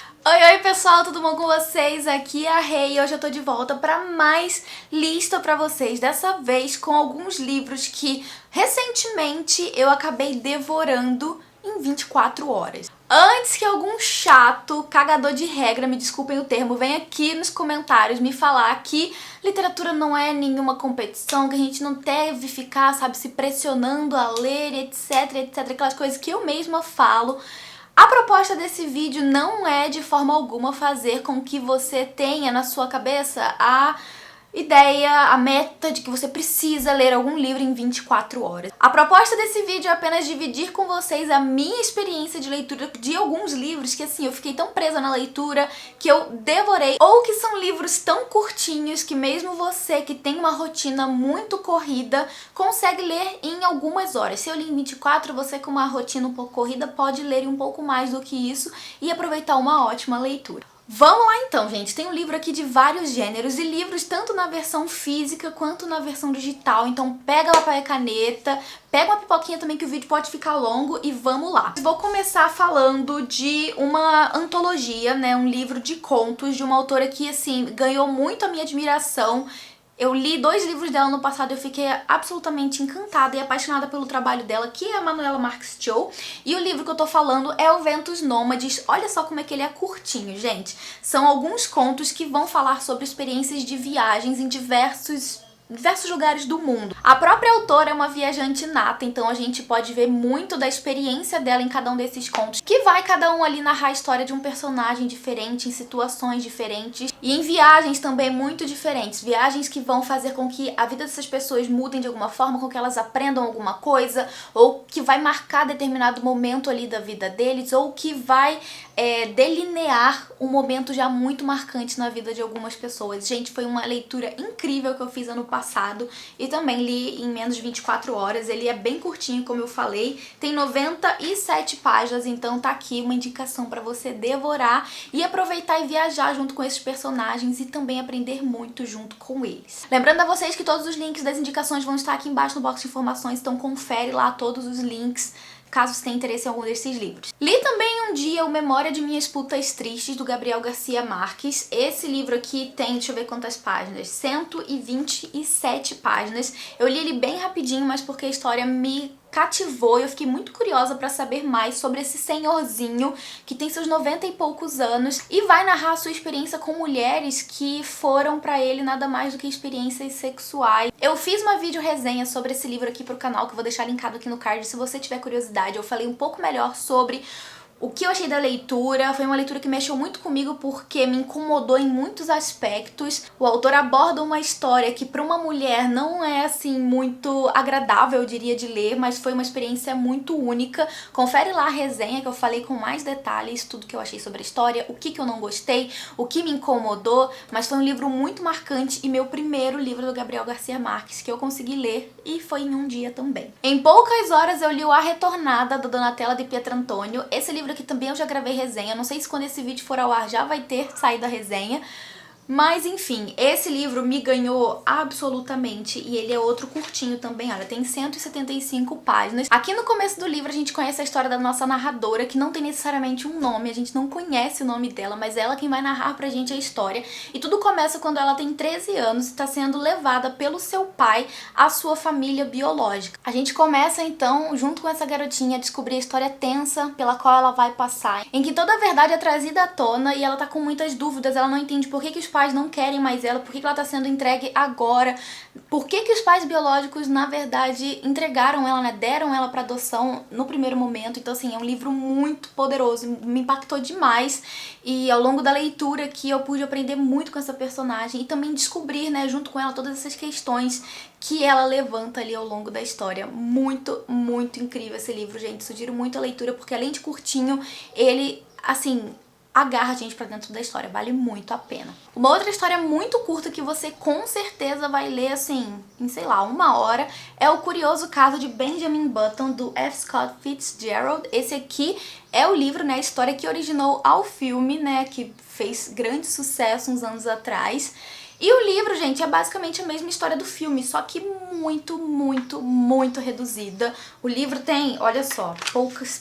Oi pessoal, tudo bom com vocês? Aqui é a Rei e hoje eu tô de volta para mais lista pra vocês, dessa vez com alguns livros que recentemente eu acabei devorando em 24 horas. Antes que algum chato, cagador de regra, me desculpem o termo, venha aqui nos comentários me falar que literatura não é nenhuma competição, que a gente não deve ficar, sabe, se pressionando a ler, etc, aquelas coisas que eu mesma falo. A proposta desse vídeo não é de forma alguma fazer com que você tenha na sua cabeça a ideia, a meta de que você precisa ler algum livro em 24 horas. A proposta desse vídeo é apenas dividir com vocês a minha experiência de leitura de alguns livros que, assim, eu fiquei tão presa na leitura que eu devorei, ou que são livros tão curtinhos que mesmo você que tem uma rotina muito corrida consegue ler em algumas horas. Se eu li em 24, você com uma rotina um pouco corrida pode ler em um pouco mais do que isso e aproveitar uma ótima leitura. Vamos lá então, gente. Tem um livro aqui de vários gêneros e livros tanto na versão física quanto na versão digital. Então pega papel e caneta, pega uma pipoquinha também que o vídeo pode ficar longo e vamos lá. Vou começar falando de uma antologia, né, um livro de contos de uma autora que, assim, ganhou muito a minha admiração. Eu li 2 livros dela no passado e eu fiquei absolutamente encantada e apaixonada pelo trabalho dela, que é a Manuela Marques Cho. E o livro que eu tô falando é O Ventos Nômades. Olha só como é que ele é curtinho, gente. São alguns contos que vão falar sobre experiências de viagens em diversos lugares do mundo. A própria autora é uma viajante nata, então a gente pode ver muito da experiência dela em cada um desses contos, que vai cada um ali narrar a história de um personagem diferente, em situações diferentes e em viagens também muito diferentes. Viagens que vão fazer com que a vida dessas pessoas mudem de alguma forma, com que elas aprendam alguma coisa, ou que vai marcar determinado momento ali da vida deles, ou que vai delinear um momento já muito marcante na vida de algumas pessoas. Gente, foi uma leitura incrível que eu fiz ano passado e também li em menos de 24 horas. Ele é bem curtinho, como eu falei, tem 97 páginas, então tá aqui uma indicação pra você devorar e aproveitar e viajar junto com esses personagens e também aprender muito junto com eles. Lembrando a vocês que todos os links das indicações vão estar aqui embaixo no box de informações, então confere lá todos os links caso você tenha interesse em algum desses livros. Li também um dia o Memória de Minhas Putas Tristes, do Gabriel Garcia Marques. Esse livro aqui tem, deixa eu ver quantas páginas, 127 páginas. Eu li ele bem rapidinho, mas porque a história me cativou e eu fiquei muito curiosa pra saber mais sobre esse senhorzinho que tem seus 90 e poucos anos e vai narrar a sua experiência com mulheres que foram pra ele nada mais do que experiências sexuais. Eu fiz uma vídeo resenha sobre esse livro aqui pro canal, que eu vou deixar linkado aqui no card se você tiver curiosidade. Eu falei um pouco melhor sobre o que eu achei da leitura. Foi uma leitura que mexeu muito comigo porque me incomodou em muitos aspectos. O autor aborda uma história que para uma mulher não é assim muito agradável, eu diria, de ler, mas foi uma experiência muito única. Confere lá a resenha que eu falei com mais detalhes, tudo que eu achei sobre a história, o que eu não gostei, o que me incomodou, mas foi um livro muito marcante e meu primeiro livro do Gabriel Garcia Marques que eu consegui ler e foi em um dia também. Em poucas horas eu li o A Retornada, da Donatella de Pietrantonio. Esse livro aqui também eu já gravei resenha, não sei se quando esse vídeo for ao ar já vai ter saído a resenha, mas enfim, esse livro me ganhou absolutamente e ele é outro curtinho também, olha, tem 175 páginas. Aqui no começo do livro a gente conhece a história da nossa narradora, que não tem necessariamente um nome, a gente não conhece o nome dela, mas ela quem vai narrar pra gente a história. E tudo começa quando ela tem 13 anos e está sendo levada pelo seu pai à sua família biológica. A gente começa então, junto com essa garotinha, a descobrir a história tensa pela qual ela vai passar, em que toda a verdade é trazida à tona e ela tá com muitas dúvidas, ela não entende por que os pais não querem mais ela, por que ela tá sendo entregue agora, por que os pais biológicos, na verdade, entregaram ela, né, deram ela pra adoção no primeiro momento. Então, assim, é um livro muito poderoso, me impactou demais e ao longo da leitura aqui eu pude aprender muito com essa personagem e também descobrir, né, junto com ela, todas essas questões que ela levanta ali ao longo da história. Muito, muito incrível esse livro, gente. Sugiro muito a leitura porque além de curtinho, ele, assim, agarra a gente pra dentro da história, vale muito a pena. Uma outra história muito curta que você com certeza vai ler, assim, em, sei lá, 1 hora, é O Curioso Caso de Benjamin Button, do F. Scott Fitzgerald. Esse aqui é o livro, né, a história que originou ao filme, né, que fez grande sucesso uns anos atrás. E o livro, gente, é basicamente a mesma história do filme, só que muito, muito, muito reduzida. O livro tem, olha só,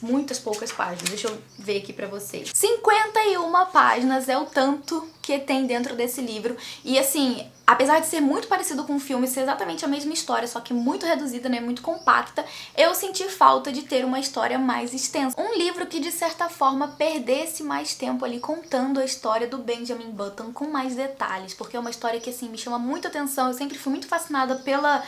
muitas poucas páginas. Deixa eu ver aqui pra vocês. 51 páginas é o tanto que tem dentro desse livro. E assim, apesar de ser muito parecido com o filme, ser exatamente a mesma história, só que muito reduzida, né, muito compacta, eu senti falta de ter uma história mais extensa. Um livro que, de certa forma, perdesse mais tempo ali contando a história do Benjamin Button com mais detalhes, porque é uma história que, assim, me chama muita atenção. Eu sempre fui muito fascinada pela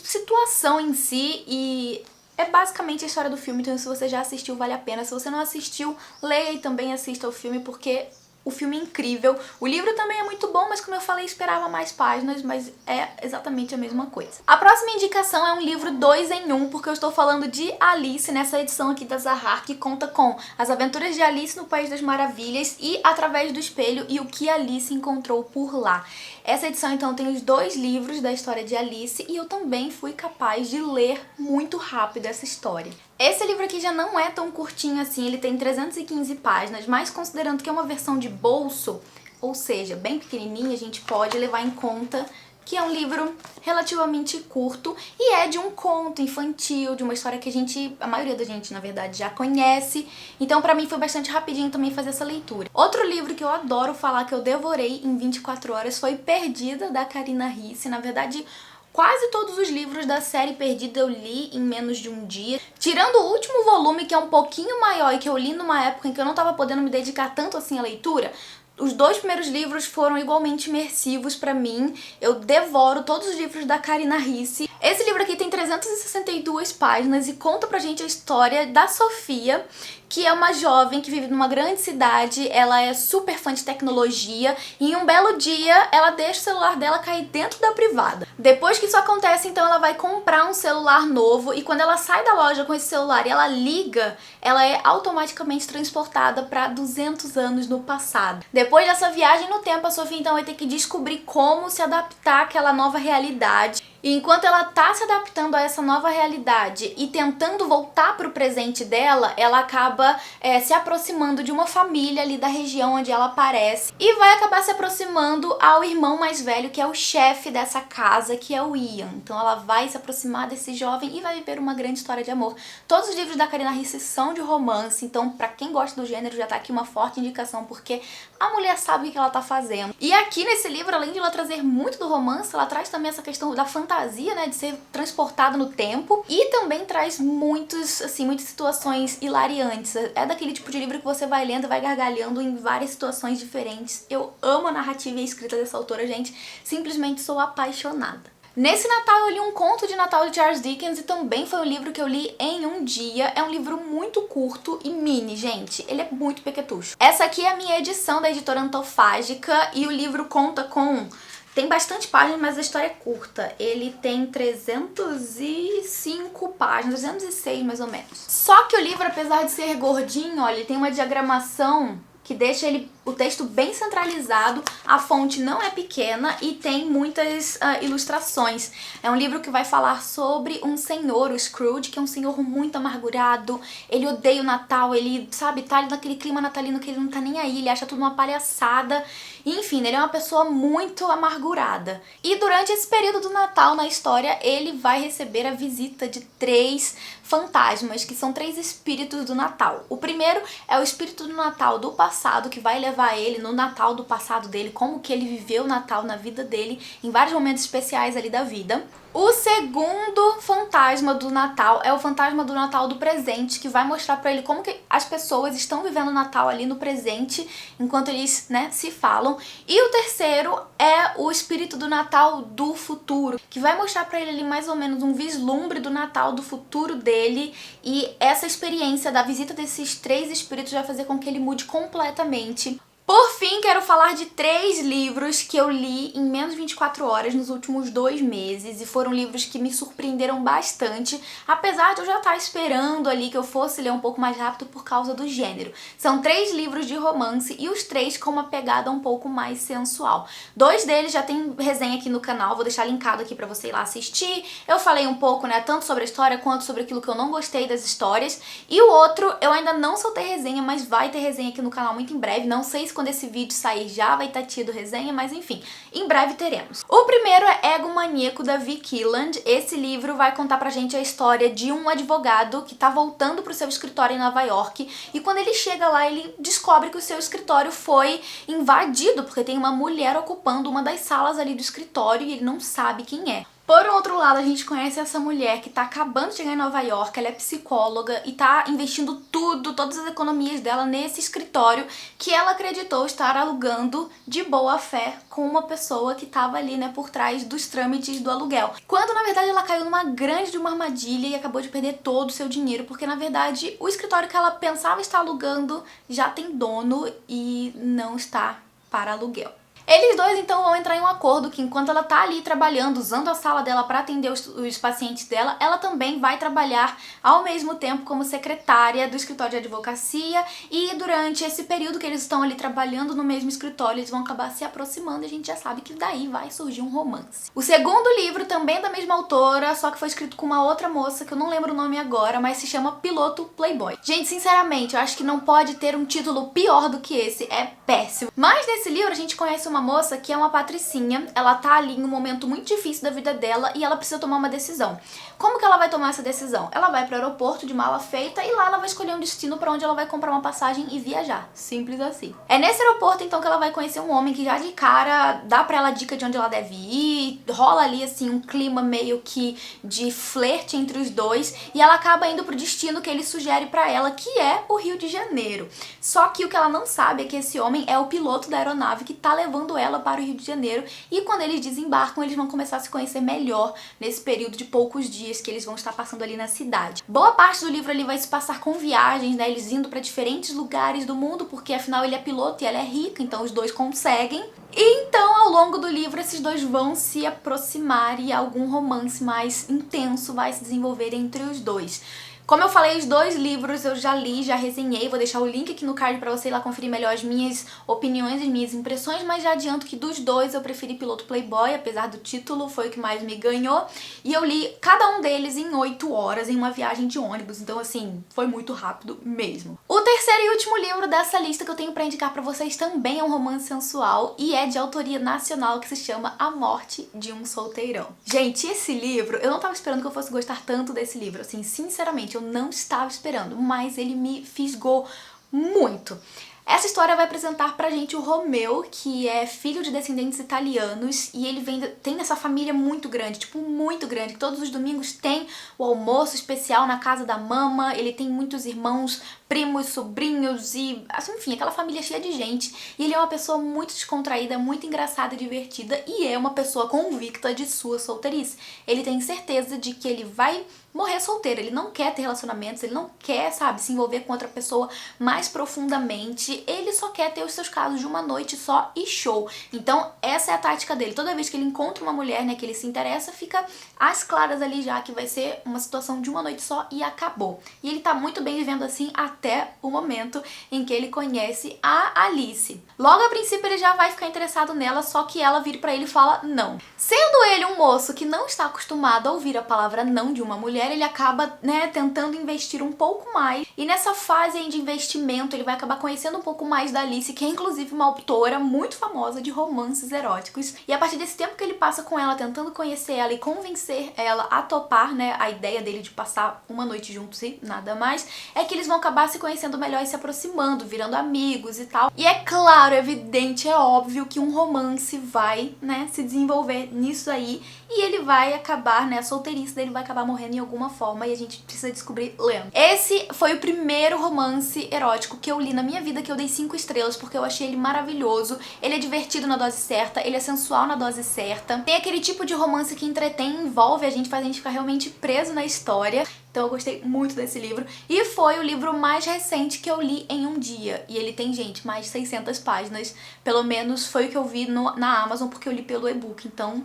situação em si e é basicamente a história do filme. Então, se você já assistiu, vale a pena. Se você não assistiu, leia e também assista o filme, porque o filme é incrível. O livro também é muito bom, mas como eu falei, esperava mais páginas, mas é exatamente a mesma coisa. A próxima indicação é um livro 2 em 1, porque eu estou falando de Alice, nessa edição aqui da Zahar, que conta com as aventuras de Alice no País das Maravilhas e Através do Espelho e o que Alice encontrou por lá. Essa edição, então, tem os 2 livros da história de Alice e eu também fui capaz de ler muito rápido essa história. Esse livro aqui já não é tão curtinho assim, ele tem 315 páginas, mas considerando que é uma versão de bolso, ou seja, bem pequenininha, a gente pode levar em conta que é um livro relativamente curto e é de um conto infantil, de uma história que a maioria da gente, na verdade, já conhece. Então, pra mim, foi bastante rapidinho também fazer essa leitura. Outro livro que eu adoro falar, que eu devorei em 24 horas, foi Perdida, da Karina Risse. Na verdade, quase todos os livros da série Perdida eu li em menos de um dia. Tirando o último volume, que é um pouquinho maior e que eu li numa época em que eu não tava podendo me dedicar tanto assim à leitura, os 2 primeiros livros foram igualmente imersivos pra mim. Eu devoro todos os livros da Karina Risse. Esse livro aqui tem 362 páginas e conta pra gente a história da Sofia, que é uma jovem que vive numa grande cidade. Ela é super fã de tecnologia e em um belo dia ela deixa o celular dela cair dentro da privada. Depois que isso acontece, então ela vai comprar um celular novo e quando ela sai da loja com esse celular e ela liga, ela é automaticamente transportada para 200 anos no passado. Depois dessa viagem no tempo, a Sofia então vai ter que descobrir como se adaptar àquela nova realidade. E enquanto ela tá se adaptando a essa nova realidade e tentando voltar pro presente dela, ela acaba se aproximando de uma família ali da região onde ela aparece e vai acabar se aproximando ao irmão mais velho, que é o chefe dessa casa, que é o Ian. Então ela vai se aproximar desse jovem e vai viver uma grande história de amor. Todos os livros da Karina Risse são de romance, então pra quem gosta do gênero já tá aqui uma forte indicação, porque a mulher sabe o que ela tá fazendo. E aqui nesse livro, além de ela trazer muito do romance, ela traz também essa questão da fantasia, né, de ser transportado no tempo, e também traz muitas situações hilariantes. É daquele tipo de livro que você vai lendo e vai gargalhando em várias situações diferentes. Eu amo a narrativa e a escrita dessa autora, gente. Simplesmente sou apaixonada. Nesse Natal eu li um conto de Natal de Charles Dickens e também foi um livro que eu li em um dia. É um livro muito curto e mini, gente. Ele é muito pequetucho. Essa aqui é a minha edição da editora Antofágica e o livro conta com... Tem bastante páginas, mas a história é curta. Ele tem 305 páginas, 306 mais ou menos. Só que o livro, apesar de ser gordinho, olha, ele tem uma diagramação que deixa o texto bem centralizado, a fonte não é pequena e tem muitas ilustrações. É um livro que vai falar sobre um senhor, o Scrooge, que é um senhor muito amargurado, ele odeia o Natal, ele, sabe, tá naquele clima natalino que ele não tá nem aí, ele acha tudo uma palhaçada. Enfim, ele é uma pessoa muito amargurada. E durante esse período do Natal na história, ele vai receber a visita de 3 fantasmas, que são 3 espíritos do Natal. O primeiro é o espírito do Natal do passado, que vai levar ele no Natal do passado dele, como que ele viveu o Natal na vida dele, em vários momentos especiais ali da vida. O segundo fantasma do Natal é o fantasma do Natal do presente, que vai mostrar pra ele como que as pessoas estão vivendo o Natal ali no presente, enquanto eles, né, se falam. E o terceiro é o espírito do Natal do futuro, que vai mostrar pra ele ali mais ou menos um vislumbre do Natal do futuro dele. E essa experiência da visita desses 3 espíritos vai fazer com que ele mude completamente. Por fim, quero falar de 3 livros que eu li em menos de 24 horas nos últimos 2 meses e foram livros que me surpreenderam bastante, apesar de eu já estar esperando ali que eu fosse ler um pouco mais rápido por causa do gênero. São 3 livros de romance e os 3 com uma pegada um pouco mais sensual. 2 deles já tem resenha aqui no canal, vou deixar linkado aqui pra você ir lá assistir. Eu falei um pouco, né, tanto sobre a história quanto sobre aquilo que eu não gostei das histórias. E o outro, eu ainda não soltei resenha, mas vai ter resenha aqui no canal muito em breve, não sei se quando esse vídeo sair já vai ter tido resenha, mas enfim, em breve teremos. O primeiro é Ego Maníaco, da Vicky Killand. Esse livro vai contar pra gente a história de um advogado que tá voltando pro seu escritório em Nova York, e quando ele chega lá, ele descobre que o seu escritório foi invadido, porque tem uma mulher ocupando uma das salas ali do escritório e ele não sabe quem é. Por outro lado, a gente conhece essa mulher que tá acabando de chegar em Nova York, ela é psicóloga e tá investindo todas as economias dela nesse escritório que ela acreditou estar alugando de boa fé com uma pessoa que tava ali, né, por trás dos trâmites do aluguel. Quando, na verdade, ela caiu numa grande de uma armadilha e acabou de perder todo o seu dinheiro, porque, na verdade, o escritório que ela pensava estar alugando já tem dono e não está para aluguel. Eles dois então vão entrar em um acordo que enquanto ela tá ali trabalhando, usando a sala dela para atender os pacientes dela, ela também vai trabalhar ao mesmo tempo como secretária do escritório de advocacia, e durante esse período que eles estão ali trabalhando no mesmo escritório, eles vão acabar se aproximando e a gente já sabe que daí vai surgir um romance. O segundo livro também é da mesma autora, só que foi escrito com uma outra moça que eu não lembro o nome agora, mas se chama Piloto Playboy. Gente, sinceramente, eu acho que não pode ter um título pior do que esse, é péssimo. Mas nesse livro a gente conhece uma moça que é uma patricinha, ela tá ali em um momento muito difícil da vida dela e ela precisa tomar uma decisão. Como que ela vai tomar essa decisão? Ela vai pro aeroporto de mala feita e lá ela vai escolher um destino para onde ela vai comprar uma passagem e viajar. Simples assim. É nesse aeroporto então que ela vai conhecer um homem que já de cara dá pra ela dica de onde ela deve ir, rola ali assim um clima meio que de flerte entre os dois e ela acaba indo pro destino que ele sugere pra ela, que é o Rio de Janeiro. Só que o que ela não sabe é que esse homem é o piloto da aeronave que tá levando ela para o Rio de Janeiro, e quando eles desembarcam, eles vão começar a se conhecer melhor nesse período de poucos dias que eles vão estar passando ali na cidade. Boa parte do livro ali vai se passar com viagens, né, eles indo para diferentes lugares do mundo, porque afinal ele é piloto e ela é rica, então os dois conseguem. E então, ao longo do livro, esses dois vão se aproximar e algum romance mais intenso vai se desenvolver entre os dois. Como eu falei, os dois livros eu já li, já resenhei, vou deixar o link aqui no card pra você ir lá conferir melhor as minhas opiniões, as minhas impressões, mas já adianto que dos dois eu preferi Piloto Playboy, apesar do título, foi o que mais me ganhou, e eu li cada um deles em 8 horas, em uma viagem de ônibus, então assim, foi muito rápido mesmo. O terceiro e último livro dessa lista que eu tenho pra indicar pra vocês também é um romance sensual e é de autoria nacional, que se chama A Morte de um Solteirão. Gente, esse livro, eu não tava esperando que eu fosse gostar tanto desse livro, assim, sinceramente, eu não estava esperando, mas ele me fisgou muito. Essa história vai apresentar pra gente o Romeu, que é filho de descendentes italianos, e ele tem essa família muito grande, tipo, muito grande, que todos os domingos tem o almoço especial na casa da mama, ele tem muitos irmãos, primos, sobrinhos e, assim, enfim, aquela família cheia de gente. E ele é uma pessoa muito descontraída, muito engraçada e divertida, e é uma pessoa convicta de sua solteirice. Ele tem certeza de que ele vai morrer solteiro, ele não quer ter relacionamentos, ele não quer, sabe, se envolver com outra pessoa mais profundamente, ele só quer ter os seus casos de uma noite só e show. Então essa é a tática dele, toda vez que ele encontra uma mulher, né, que ele se interessa, fica às claras ali já que vai ser uma situação de uma noite só e acabou. E ele tá muito bem vivendo assim até o momento em que ele conhece a Alice. Logo a princípio ele já vai ficar interessado nela, só que ela vira pra ele e fala não. Sendo ele um moço que não está acostumado a ouvir a palavra não de uma mulher, ele acaba, né, tentando investir um pouco mais, e nessa fase aí de investimento ele vai acabar conhecendo um pouco mais da Alice, que é inclusive uma autora muito famosa de romances eróticos, e a partir desse tempo que ele passa com ela, tentando conhecer ela e convencer ela a topar, né, a ideia dele de passar uma noite juntos e nada mais, é que eles vão acabar se conhecendo melhor e se aproximando, virando amigos e tal. E é claro, é evidente, é óbvio que um romance vai, né, se desenvolver nisso aí, e ele vai acabar, né, a solteirice dele vai acabar morrendo em alguma forma, e a gente precisa descobrir lendo. Esse foi o primeiro romance erótico que eu li na minha vida, que eu dei 5 estrelas, porque eu achei ele maravilhoso, ele é divertido na dose certa, ele é sensual na dose certa, tem aquele tipo de romance que entretém, envolve a gente, faz a gente ficar realmente preso na história. Então eu gostei muito desse livro, e foi o livro mais recente que eu li em um dia, e ele tem, gente, mais de 600 páginas, pelo menos foi o que eu vi na Amazon, porque eu li pelo e-book, então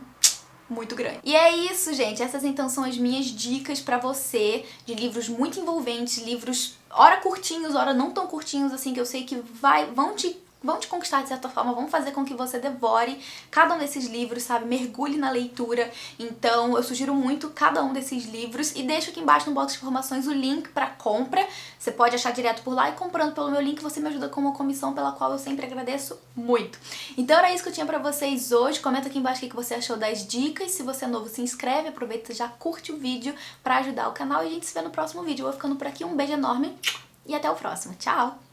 muito grande. E é isso, gente, essas então são as minhas dicas pra você de livros muito envolventes, livros ora curtinhos, ora não tão curtinhos assim, que eu sei que vão te vão te conquistar de certa forma, vão fazer com que você devore cada um desses livros, sabe? Mergulhe na leitura. Então eu sugiro muito cada um desses livros e deixo aqui embaixo no box de informações o link para compra. Você pode achar direto por lá e comprando pelo meu link você me ajuda com uma comissão pela qual eu sempre agradeço muito. Então era isso que eu tinha pra vocês hoje. Comenta aqui embaixo o que você achou das dicas. Se você é novo, se inscreve, aproveita e já curte o vídeo pra ajudar o canal e a gente se vê no próximo vídeo. Eu vou ficando por aqui, um beijo enorme e até o próximo. Tchau!